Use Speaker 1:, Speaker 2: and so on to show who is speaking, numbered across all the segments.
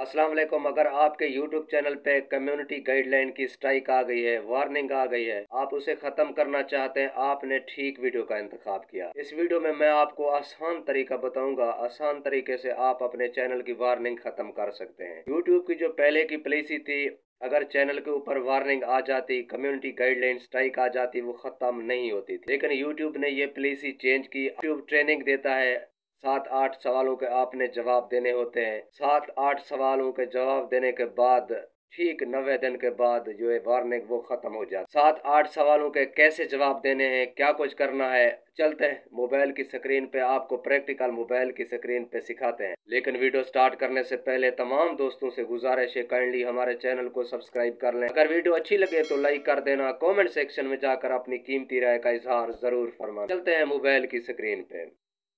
Speaker 1: अस्सलाम वालेकुम। अगर आपके YouTube चैनल पे कम्युनिटी गाइडलाइन की स्ट्राइक आ गई है, वार्निंग आ गई है, आप उसे ख़त्म करना चाहते हैं, आपने ठीक वीडियो का इंतखाब किया। इस वीडियो में मैं आपको आसान तरीका बताऊंगा, आसान तरीके से आप अपने चैनल की वार्निंग ख़त्म कर सकते हैं। YouTube की जो पहले की पॉलिसी थी, अगर चैनल के ऊपर वार्निंग आ जाती, कम्युनिटी गाइडलाइन स्ट्राइक आ जाती, वो ख़त्म नहीं होती थी। लेकिन YouTube ने ये पॉलिसी चेंज की। YouTube ट्रेनिंग देता है, 7-8 सवालों के आपने जवाब देने होते हैं। 7-8 सवालों के जवाब देने के बाद ठीक 90 दिन के बाद जो है वार्निंग वो खत्म हो जाती। 7-8 सवालों के कैसे जवाब देने हैं, क्या कुछ करना है, चलते हैं मोबाइल की स्क्रीन पे, आपको प्रैक्टिकल मोबाइल की स्क्रीन पे सिखाते हैं। लेकिन वीडियो स्टार्ट करने से पहले तमाम दोस्तों से गुजारिश है, काइंडली हमारे चैनल को सब्सक्राइब कर लें। अगर वीडियो अच्छी लगे तो लाइक कर देना, कमेंट सेक्शन में जाकर अपनी कीमती राय का इजहार जरूर फरमाना। चलते हैं मोबाइल की स्क्रीन पे।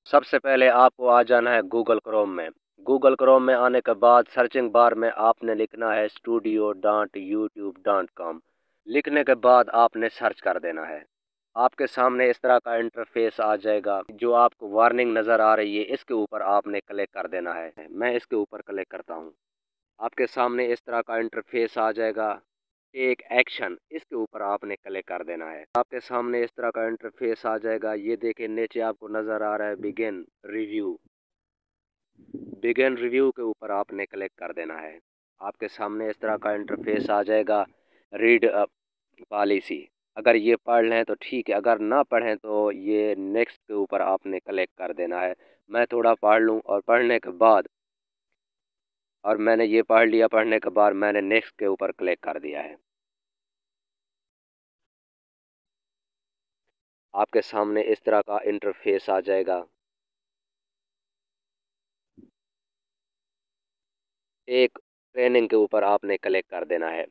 Speaker 1: सबसे पहले आपको आ जाना है गूगल क्रोम में। गूगल क्रोम में आने के बाद सर्चिंग बार में आपने लिखना है studio.youtube.com। लिखने के बाद आपने सर्च कर देना है। आपके सामने इस तरह का इंटरफेस आ जाएगा। जो आपको वार्निंग नज़र आ रही है, इसके ऊपर आपने क्लिक कर देना है। मैं इसके ऊपर क्लिक करता हूँ। आपके सामने इस तरह का इंटरफेस आ जाएगा। एक एक्शन, इसके ऊपर आपने क्लिक कर देना है। आपके सामने इस तरह का इंटरफेस आ जाएगा। ये देखें, नीचे आपको नज़र आ रहा है बिगिन रिव्यू। बिगिन रिव्यू के ऊपर आपने क्लिक कर देना है। आपके सामने इस तरह का इंटरफेस आ जाएगा। रीड पॉलिसी, अगर ये पढ़ लें तो ठीक है, अगर ना पढ़ें तो ये नेक्स्ट के ऊपर आपने क्लिक कर देना है। मैं थोड़ा पढ़ लूँ और पढ़ने के बाद, और मैंने ये पढ़ लिया, पढ़ने के बाद मैंने नेक्स्ट के ऊपर क्लिक कर दिया है। आपके सामने इस तरह का इंटरफेस आ जाएगा। एक ट्रेनिंग के ऊपर आपने क्लिक कर देना है।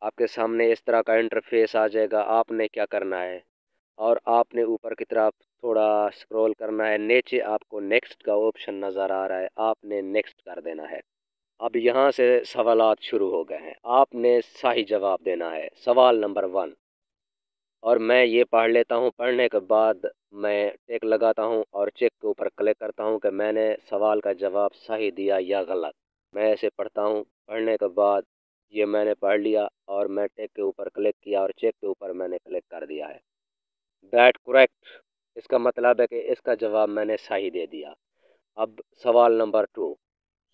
Speaker 1: आपके सामने इस तरह का इंटरफेस आ जाएगा। आपने क्या करना है, और आपने ऊपर की तरफ थोड़ा स्क्रॉल करना है। नीचे आपको नेक्स्ट का ऑप्शन नज़र आ रहा है, आपने नेक्स्ट कर देना है। अब यहाँ से सवालात शुरू हो गए हैं। आपने सही जवाब देना है। सवाल नंबर 1, और मैं ये पढ़ लेता हूँ। पढ़ने के बाद मैं टिक लगाता हूँ और चेक के ऊपर क्लिक करता हूँ कि मैंने सवाल का जवाब सही दिया या गलत। मैं ऐसे पढ़ता हूँ। पढ़ने के बाद ये मैंने पढ़ लिया और मैं टिक के ऊपर क्लिक किया और चेक के ऊपर मैंने क्लिक कर दिया है। दैट करेक्ट, इसका मतलब है कि इसका जवाब मैंने सही दे दिया। अब सवाल नंबर 2,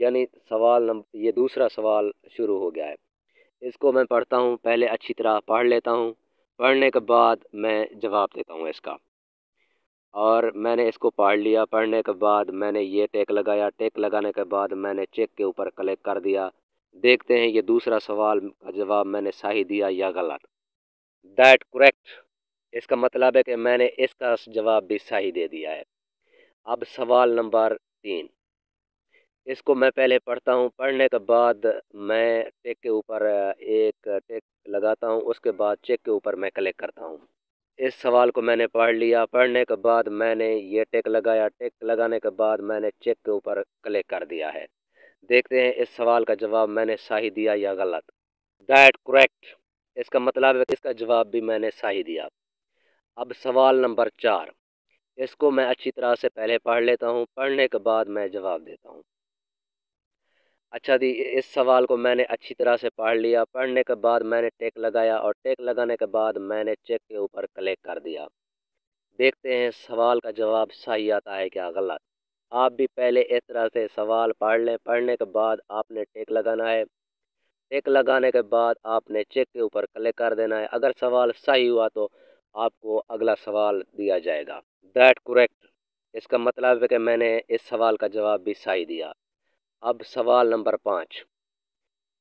Speaker 1: यानी सवाल नंबर, ये दूसरा सवाल शुरू हो गया है। इसको मैं पढ़ता हूँ, पहले अच्छी तरह पढ़ लेता हूँ। पढ़ने के बाद मैं जवाब देता हूँ इसका। और मैंने इसको पढ़ लिया। पढ़ने के बाद मैंने ये टिक लगाया। टिक लगाने के बाद मैंने चेक के ऊपर क्लिक कर दिया। देखते हैं ये दूसरा सवाल का जवाब मैंने सही दिया या गलत। दैट करेक्ट, इसका मतलब है कि मैंने इसका जवाब भी सही दे दिया है। अब सवाल नंबर 3, इसको मैं पहले पढ़ता हूँ। पढ़ने के बाद मैं टिक के ऊपर एक टिक लगाता हूँ, उसके बाद चेक के ऊपर मैं क्लिक करता हूँ। इस सवाल को मैंने पढ़ लिया। पढ़ने के बाद मैंने ये टिक लगाया। टिक लगाने के बाद मैंने चेक के ऊपर क्लिक कर दिया है। देखते हैं इस सवाल का जवाब मैंने सही दिया या गलत। दैट करेक्ट, इसका मतलब है कि इसका जवाब भी मैंने सही दिया। अब सवाल नंबर 4, इसको मैं अच्छी तरह से पहले पढ़ लेता हूँ। पढ़ने के बाद मैं जवाब देता हूँ। अच्छा जी, इस सवाल को मैंने अच्छी तरह से पढ़ लिया। पढ़ने के बाद मैंने टिक लगाया और टिक लगाने के बाद मैंने चेक के ऊपर क्लिक कर दिया। देखते हैं सवाल का जवाब सही आता है क्या गलत। आप भी पहले इस तरह से सवाल पढ़ लें। पढ़ने के बाद आपने टिक लगाना है। टिक लगाने के बाद आपने चेक के ऊपर क्लिक कर देना है। अगर सवाल सही हुआ तो आपको अगला सवाल दिया जाएगा। दैट करेक्ट, इसका मतलब है कि मैंने इस सवाल का जवाब भी सही दिया। अब सवाल नंबर 5,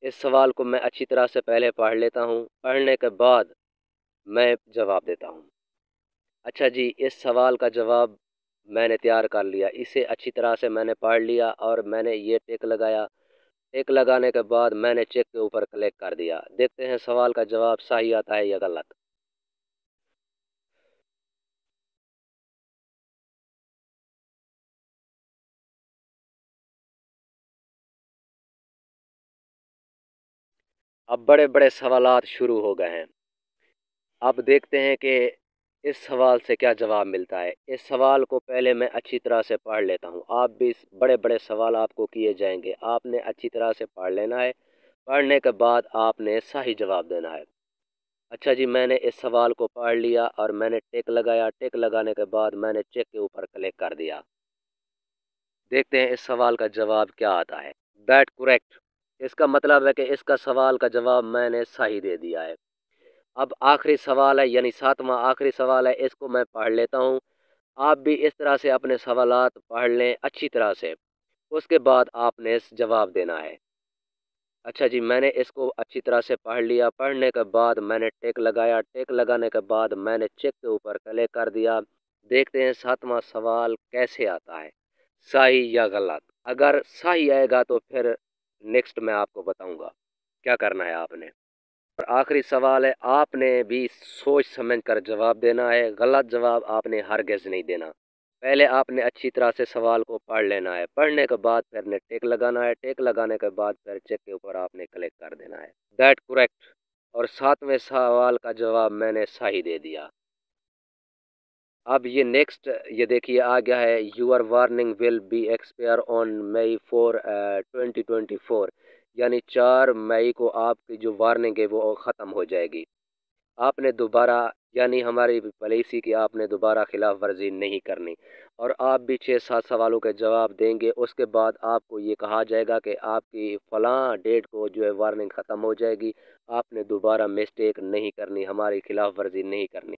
Speaker 1: इस सवाल को मैं अच्छी तरह से पहले पढ़ लेता हूँ। पढ़ने के बाद मैं जवाब देता हूँ। अच्छा जी, इस सवाल का जवाब मैंने तैयार कर लिया। इसे अच्छी तरह से मैंने पढ़ लिया और मैंने ये टिक लगाया। टिक लगाने के बाद मैंने चेक के ऊपर क्लिक कर दिया। देखते हैं सवाल का जवाब सही आता है या गलत। अब बड़े बड़े सवालात शुरू हो गए हैं। अब देखते हैं कि इस सवाल से क्या जवाब मिलता है? इस सवाल को पहले मैं अच्छी तरह से पढ़ लेता हूँ। आप भी बड़े बड़े सवाल आपको किए जाएंगे, आपने अच्छी तरह से पढ़ लेना है। पढ़ने के बाद आपने सही जवाब देना है। अच्छा जी, मैंने इस सवाल को पढ़ लिया और मैंने टिक लगाया। टिक लगाने के बाद मैंने चेक के ऊपर क्लिक कर दिया। देखते हैं इस सवाल का जवाब क्या आता है। दैट करेक्ट, इसका मतलब है कि इसका सवाल का जवाब मैंने सही दे दिया है। अब आखिरी सवाल है, यानी सातवां आखिरी सवाल है, इसको मैं पढ़ लेता हूँ। आप भी इस तरह से अपने सवालात पढ़ लें अच्छी तरह से, उसके बाद आपने जवाब देना है। अच्छा जी, मैंने इसको अच्छी तरह से पढ़ लिया। पढ़ने के बाद मैंने टिक लगाया। टिक लगाने के बाद मैंने चेक के ऊपर क्लिक कर दिया। देखते हैं सातवां सवाल कैसे आता है, सही या गलत। अगर सही आएगा तो फिर नेक्स्ट मैं आपको बताऊंगा क्या करना है आपने। और आखिरी सवाल है, आपने भी सोच समझ कर जवाब देना है। गलत जवाब आपने हरगिज़ नहीं देना। पहले आपने अच्छी तरह से सवाल को पढ़ लेना है। पढ़ने के बाद फिर ने टिक लगाना है। टिक लगाने के बाद फिर चेक के ऊपर आपने क्लिक कर देना है। दैट करेक्ट, और सातवें सवाल का जवाब मैंने सही दे दिया। अब ये नेक्स्ट, ये देखिए आ गया है, your warning will be expire on May 4 2024, यानी 4 मई को आपकी जो वार्निंग है वो ख़त्म हो जाएगी। आपने दोबारा, यानी हमारी पॉलिसी की आपने दोबारा खिलाफ वर्जी नहीं करनी। और आप भी 6-7 सवालों के जवाब देंगे, उसके बाद आपको ये कहा जाएगा कि आपकी फ़लाँ डेट को जो है वार्निंग ख़त्म हो जाएगी, आपने दोबारा मिस्टेक नहीं करनी, हमारी खिलाफ वर्जी नहीं करनी।